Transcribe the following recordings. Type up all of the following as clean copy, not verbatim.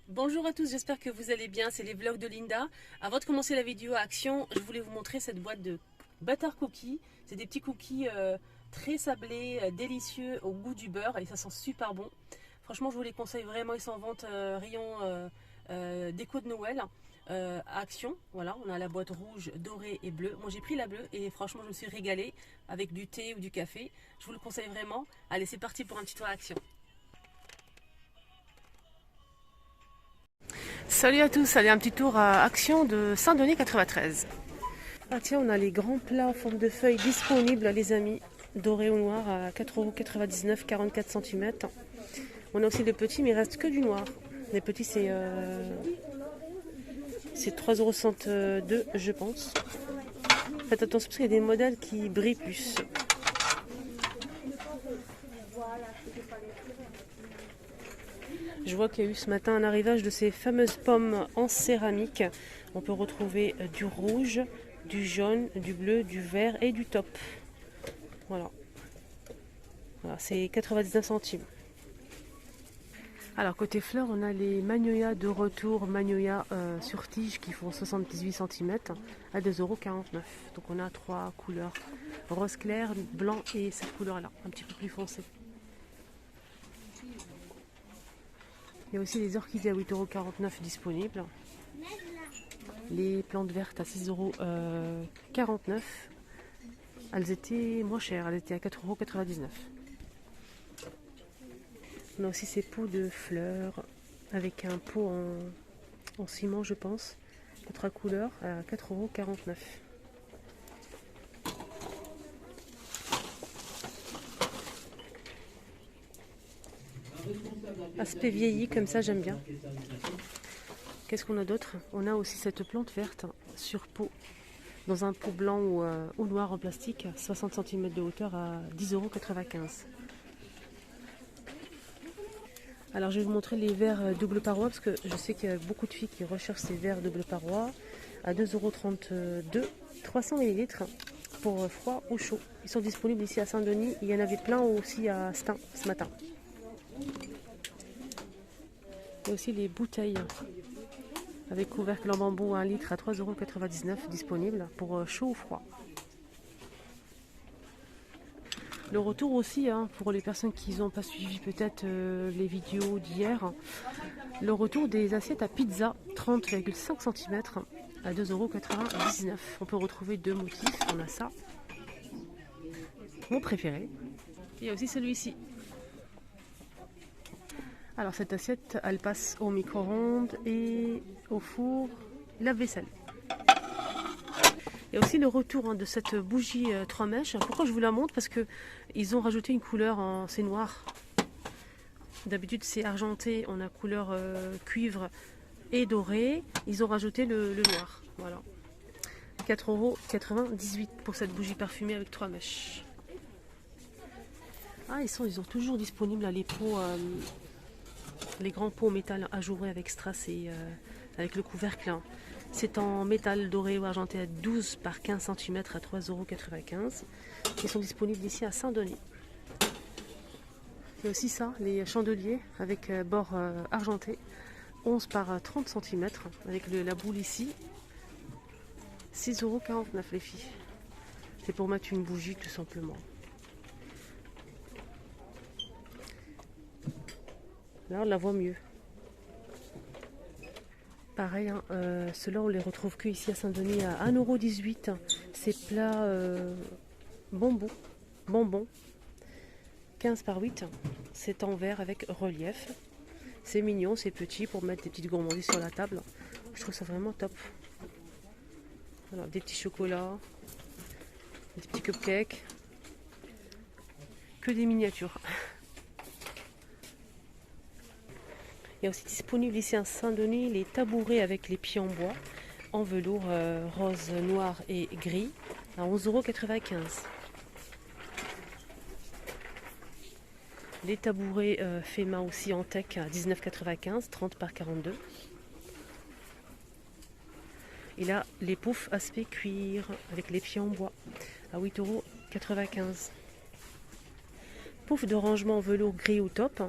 Bonjour à tous, j'espère que vous allez bien, c'est les vlogs de Linda. Avant de commencer la vidéo à action, je voulais vous montrer cette boîte de butter cookies. C'est des petits cookies très sablés, délicieux au goût du beurre et ça sent super bon. Franchement, je vous les conseille vraiment, ils sont en vente rayon déco de Noël. À Action, voilà, on a la boîte rouge, dorée et bleue. Moi j'ai pris la bleue et franchement je me suis régalée avec du thé ou du café. Je vous le conseille vraiment. Allez, c'est parti pour un petit tour à Action. Salut à tous, allez un petit tour à Action de Saint-Denis 93. Ah tiens, on a les grands plats en forme de feuilles disponibles les amis, dorés ou noirs à 4,99 €, 44 cm. On a aussi les petits mais il reste que du noir. Les petits c'est 3,62 € je pense. Faites attention parce qu'il y a des modèles qui brillent plus. Je vois qu'il y a eu ce matin un arrivage de ces fameuses pommes en céramique. On peut retrouver du rouge, du jaune, du bleu, du vert et du top. Voilà. Voilà, c'est 99 centimes. Alors côté fleurs, on a les magnolia de retour, magnolia sur tige qui font 78 cm à 2,49 €. Donc on a trois couleurs, rose clair, blanc et cette couleur là, un petit peu plus foncée. Il y a aussi les orchidées à 8,49 € disponibles. Les plantes vertes à 6,49 €. Elles étaient moins chères, elles étaient à 4,99 €. On a aussi ces pots de fleurs avec un pot en ciment, je pense. 4 couleurs à 4,49 €. Aspect vieilli, comme ça, j'aime bien. Qu'est-ce qu'on a d'autre? On a aussi cette plante verte sur pot, dans un pot blanc ou noir en plastique, 60 cm de hauteur à 10,95 €. Alors je vais vous montrer les verres double paroi parce que je sais qu'il y a beaucoup de filles qui recherchent ces verres double paroi à 2,32 €, 300 ml pour froid ou chaud. Ils sont disponibles ici à Saint-Denis. Il y en avait plein aussi à Stein ce matin. Il y a aussi les bouteilles avec couvercle en bambou 1 litre à 3,99 € disponibles pour chaud ou froid. Le retour aussi, pour les personnes qui n'ont pas suivi peut-être les vidéos d'hier, le retour des assiettes à pizza 30,5 cm à 2,99 €. On peut retrouver deux motifs, on a ça, mon préféré, et aussi celui-ci. Alors cette assiette, elle passe au micro-ondes et au four, lave-vaisselle. Il y a aussi le retour de cette bougie 3 mèches. Pourquoi je vous la montre? Parce que ils ont rajouté une couleur, c'est noir. D'habitude c'est argenté, on a couleur cuivre et doré. Ils ont rajouté le noir. Voilà. 4,98 € pour cette bougie parfumée avec 3 mèches. Ah, ils sont toujours disponibles les pots, les grands pots en métal ajourés avec strass et avec le couvercle. C'est en métal doré ou argenté à 12 par 15 cm à 3,95 €. Ils sont disponibles ici à Saint-Denis. Il y a aussi ça, les chandeliers avec bord argenté, 11 par 30 cm avec la boule ici. 6,49 € les filles. C'est pour mettre une bougie tout simplement. Là on la voit mieux. Pareil, ceux-là on les retrouve que ici à Saint-Denis à 1,18 €. Ces plats bonbons, 15 par 8. C'est en verre avec relief. C'est mignon, c'est petit pour mettre des petites gourmandises sur la table. Je trouve ça vraiment top. Alors, des petits chocolats, des petits cupcakes, que des miniatures. Il y a aussi disponible ici à Saint-Denis les tabourets avec les pieds en bois, en velours rose, noir et gris, à 11,95 €. Les tabourets faits main aussi en tech à 19,95 €, 30 par 42. Et là, les poufs aspect cuir avec les pieds en bois à 8,95 €. Pouf de rangement en velours gris ou top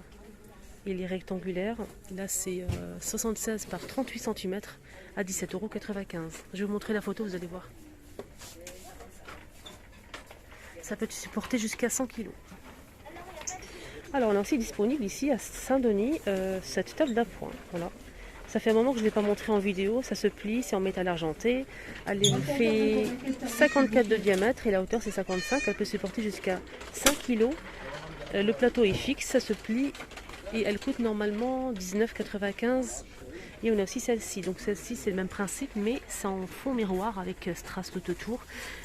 Il est rectangulaire. Là, c'est 76 par 38 cm à 17,95 €. Je vais vous montrer la photo, vous allez voir. Ça peut supporter jusqu'à 100 kg. Alors, on a aussi disponible ici à Saint-Denis cette table d'appoint. Voilà. Ça fait un moment que je ne l'ai pas montré en vidéo. Ça se plie, c'est en métal argenté. Elle fait 54 de diamètre et la hauteur c'est 55. Elle peut supporter jusqu'à 5 kg. Le plateau est fixe, ça se plie et elle coûte normalement 19,95 €. Et on a aussi celle-ci. Donc celle-ci c'est le même principe mais c'est en fond miroir avec strass tout autour.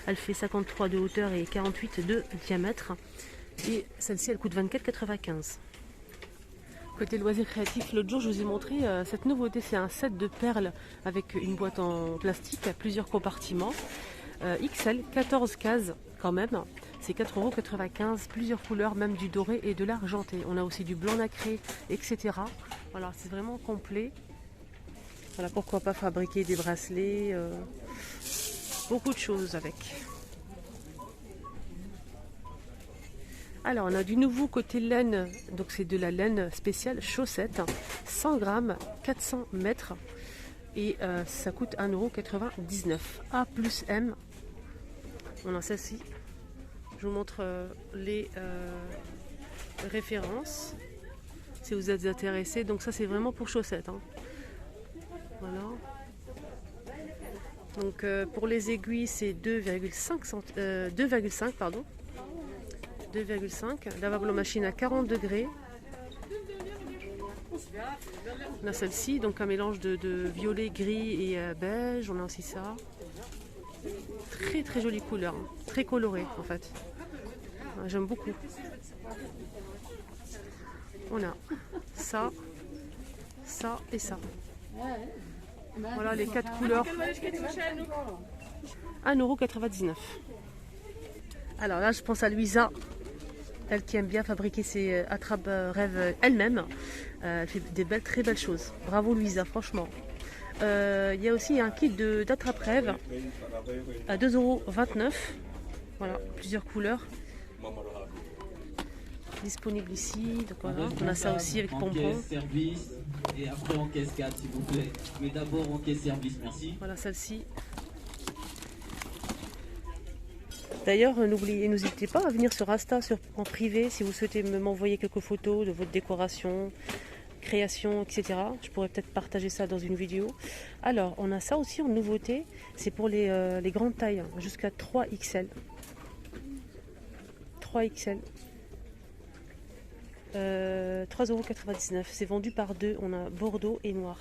Elle fait 53 de hauteur et 48 de diamètre. Et celle-ci elle coûte 24,95 €. Côté loisirs créatifs, l'autre jour je vous ai montré cette nouveauté, c'est un set de perles avec une boîte en plastique à plusieurs compartiments. XL, 14 cases quand même, c'est 4,95 €, plusieurs couleurs, même du doré et de l'argenté. On a aussi du blanc nacré, etc. Voilà, c'est vraiment complet. Voilà, pourquoi pas fabriquer des bracelets, beaucoup de choses avec. Alors on a du nouveau côté laine, donc c'est de la laine spéciale chaussette, 100 grammes, 400 mètres et ça coûte 1,99 €. A plus M, on a celle-ci, je vous montre les références si vous êtes intéressés, donc ça c'est vraiment pour chaussettes. Hein. Voilà. Donc pour les aiguilles c'est 2,5 pardon. 2,5, lavable aux machines à 40 degrés. On a celle-ci, donc un mélange de violet, gris et beige. On a aussi ça. Très très jolie couleur, hein. Très colorée en fait. J'aime beaucoup. On a ça, ça et ça. Voilà les 4 couleurs. 1,99 €. Alors là, je pense à Louisa. Elle qui aime bien fabriquer ses attrape-rêves elle-même. Elle fait des très belles choses. Bravo Louisa, franchement. Il y a aussi un kit d'attrape-rêves à 2,29 €. Voilà, plusieurs couleurs. Disponible ici. Donc voilà, on a ça aussi avec pompons. Service et après en caisse 4 s'il vous plaît. Mais d'abord en caisse service, merci. Voilà celle-ci. D'ailleurs, n'hésitez pas à venir sur Insta en privé si vous souhaitez m'envoyer quelques photos de votre décoration, création, etc. Je pourrais peut-être partager ça dans une vidéo. Alors, on a ça aussi en nouveauté. C'est pour les grandes tailles, jusqu'à 3XL. 3XL. 3,99 €. C'est vendu par deux. On a bordeaux et noir.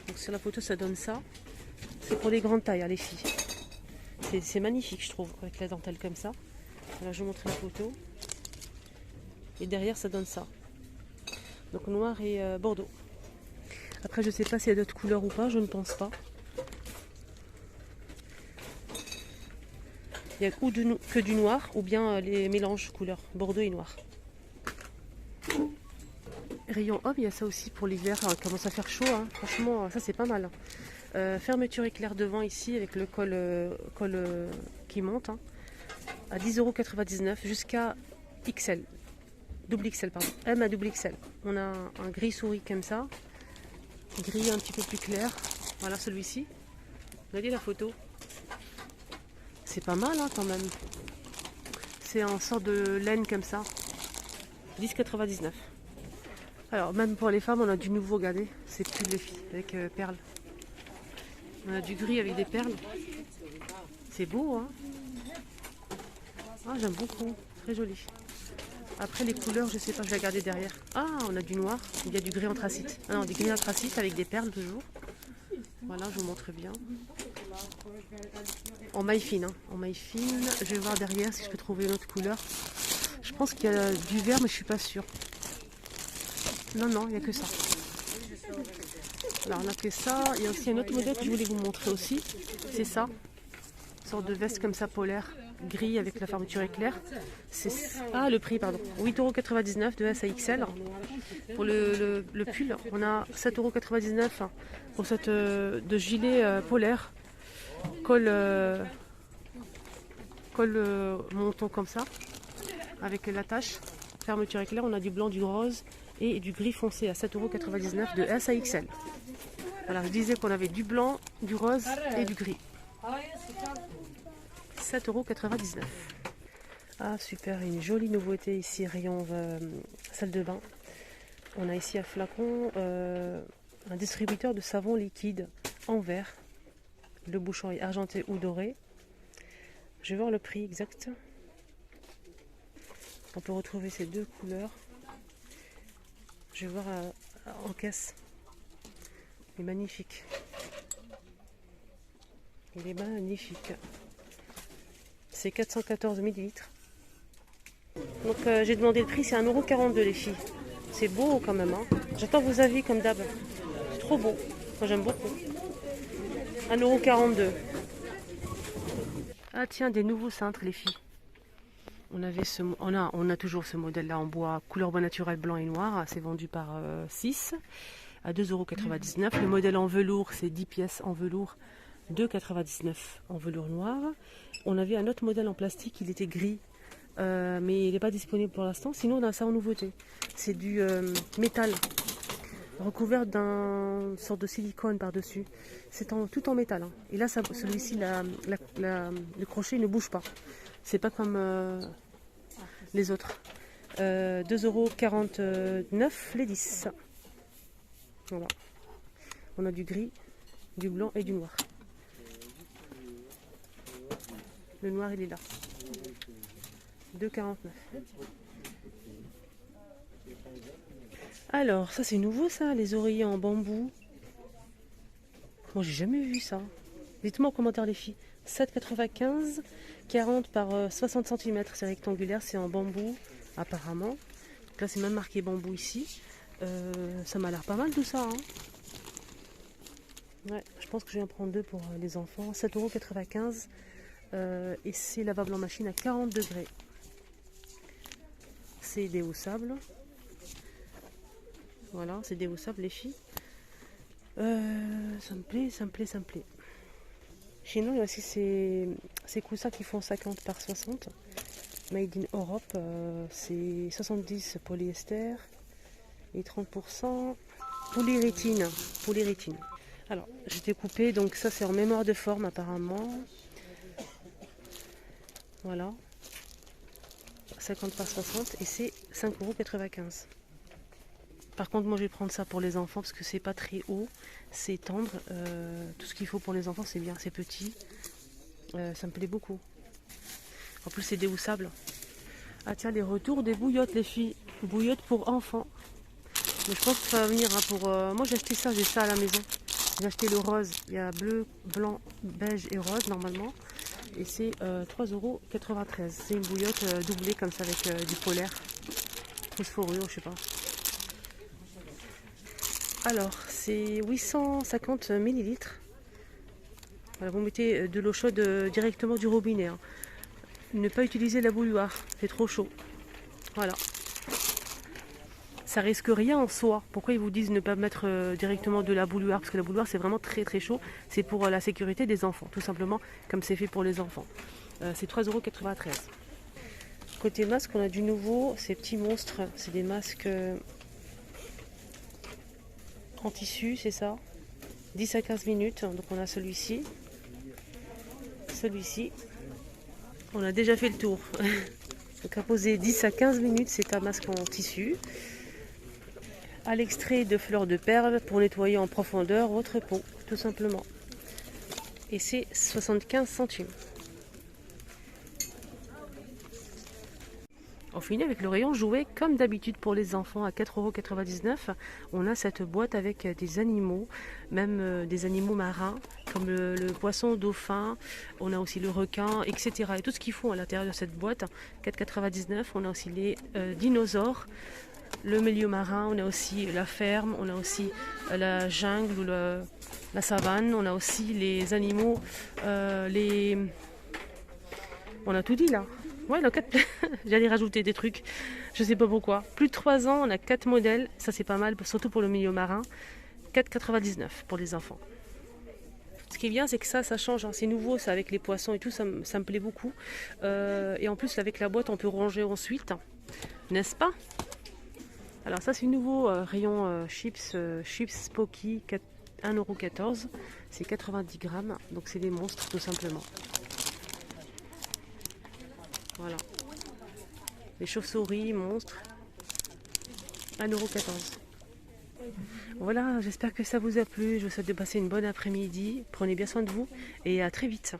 Donc sur la photo, ça donne ça. C'est pour les grandes tailles, hein, les filles. C'est magnifique, je trouve, avec la dentelle comme ça. Là, je vous montre la photo. Et derrière, ça donne ça. Donc noir et bordeaux. Après, je ne sais pas s'il y a d'autres couleurs ou pas, je ne pense pas. Il n'y a que du noir ou bien les mélanges couleurs bordeaux et noir. Rayon homme, il y a ça aussi pour l'hiver. Il commence à faire chaud, hein. Franchement, ça c'est pas mal. Fermeture éclair devant ici avec le col qui monte, hein, à 10,99 € jusqu'à XL. Double XL, pardon. M à double XL. On a un gris souris comme ça. Gris un petit peu plus clair. Voilà celui-ci. Regardez la photo. C'est pas mal, hein, quand même. C'est en sorte de laine comme ça. 10,99 €. Alors même pour les femmes on a du nouveau, regardez. C'est plus les filles avec perles. On a du gris avec des perles. C'est beau, hein. Ah, j'aime beaucoup. Très joli. Après les couleurs, je sais pas, je vais regarder derrière. Ah, on a du noir. Il y a du gris anthracite. Ah non, du gris anthracite avec des perles toujours. Voilà, je vous montre bien. En maille fine, hein. En maille fine. Je vais voir derrière si je peux trouver une autre couleur. Je pense qu'il y a du vert, mais je suis pas sûre. Non, non, il n'y a que ça. Alors on a que ça. Il y a aussi un autre modèle que je voulais vous montrer aussi. C'est ça. Une sorte de veste comme ça polaire, gris avec la fermeture éclair. Ah, le prix, pardon. 8,99 € de S à XL. Pour le pull, on a 7,99 € pour cette de gilet polaire. Col menton comme ça, avec l'attache. Fermeture éclair, on a du blanc, du rose et du gris foncé à 7,99 € de S à XL. Alors je disais qu'on avait du blanc, du rose et du gris. 7,99 €. Ah super, une jolie nouveauté ici, rayon salle de bain. On a ici un flacon, un distributeur de savon liquide en verre. Le bouchon est argenté ou doré. Je vais voir le prix exact. On peut retrouver ces deux couleurs. Je vais voir en caisse. Il est magnifique. Il est magnifique. C'est 414 ml. Donc j'ai demandé le prix, c'est 1,42 € les filles. C'est beau quand même. Hein. J'attends vos avis comme d'hab. C'est trop beau. Moi j'aime beaucoup. 1,42 €. Ah tiens, des nouveaux cintres les filles. On a toujours ce modèle là en bois, couleur bois naturel blanc et noir. C'est vendu par 6 à 2,99 €. Le modèle en velours, c'est 10 pièces en velours, 2,99 € en velours noir. On avait un autre modèle en plastique, il était gris. Mais il n'est pas disponible pour l'instant. Sinon on a ça en nouveauté. C'est du métal recouvert d'un sorte de silicone par-dessus. C'est tout en métal. Hein. Et là celui-ci, le crochet ne bouge pas. C'est pas comme les autres. 2,49 € les 10. Voilà. On a du gris, du blanc et du noir. Le noir il est là. 2,49 €. Alors, ça c'est nouveau ça, les oreillers en bambou. Moi j'ai jamais vu ça. Dites-moi en commentaire les filles. 7,95 €, 40 par 60 cm, c'est rectangulaire, c'est en bambou apparemment. Donc là c'est même marqué bambou ici. Ça m'a l'air pas mal tout ça. Hein. Ouais, je pense que je vais en prendre deux pour les enfants. 7,95 € et c'est lavable en machine à 40 degrés. C'est déhaussable. Voilà, c'est déhaussable les filles. Ça me plaît, ça me plaît, ça me plaît. Chez nous, il y a aussi ces coussins qui font 50 par 60. Made in Europe, c'est 70 polyester et 30% polyrétine. Alors, j'ai découpé, donc ça c'est en mémoire de forme apparemment. Voilà. 50 par 60 et c'est 5,95 €. Par contre, moi je vais prendre ça pour les enfants parce que c'est pas très haut, c'est tendre. Tout ce qu'il faut pour les enfants, c'est bien, c'est petit. Ça me plaît beaucoup. En plus, c'est déhoussable. Ah tiens, les retours des bouillottes, les filles. Bouillottes pour enfants. Mais je pense que ça va venir. Hein, pour moi, j'ai acheté ça, j'ai ça à la maison. J'ai acheté le rose. Il y a bleu, blanc, beige et rose normalement. Et c'est 3,93 €. C'est une bouillotte doublée comme ça avec du polaire. Phosphorure, je sais pas. Alors, c'est 850 ml. Voilà, vous mettez de l'eau chaude directement du robinet. Hein. Ne pas utiliser la bouilloire, c'est trop chaud. Voilà. Ça risque rien en soi. Pourquoi ils vous disent ne pas mettre directement de la bouilloire? Parce que la bouilloire, c'est vraiment très très chaud. C'est pour la sécurité des enfants, tout simplement, comme c'est fait pour les enfants. C'est 3,93 €. Côté masque, on a du nouveau, ces petits monstres. C'est des masques en tissu, c'est ça. 10 à 15 minutes. Donc on a celui-ci. Celui-ci. On a déjà fait le tour. Donc à poser 10 à 15 minutes, c'est un masque en tissu. À l'extrait de fleurs de perles pour nettoyer en profondeur votre peau, tout simplement. Et c'est 75 centimes. On finit avec le rayon jouets comme d'habitude pour les enfants à 4,99 €. On a cette boîte avec des animaux, même des animaux marins comme le poisson dauphin. On a aussi le requin, etc. Et tout ce qu'ils font à l'intérieur de cette boîte, 4,99 €. On a aussi les dinosaures, le milieu marin, on a aussi la ferme, on a aussi la jungle ou la savane. On a aussi les animaux, on a tout dit là. Ouais, j'allais rajouter des trucs, je sais pas pourquoi. Plus de 3 ans, on a 4 modèles, ça c'est pas mal, surtout pour le milieu marin. 4,99 € pour les enfants. Ce qui est bien, c'est que ça change, hein. C'est nouveau, ça avec les poissons et tout, ça me plaît beaucoup. Et en plus, avec la boîte, on peut ranger ensuite, n'est-ce pas? Alors ça c'est le nouveau rayon chips, chips Pocky, 1,14 €. C'est 90 grammes, donc c'est des monstres tout simplement. Voilà. Les chauves-souris, monstres, 1,14 €. Voilà, j'espère que ça vous a plu. Je vous souhaite de passer une bonne après-midi. Prenez bien soin de vous et à très vite.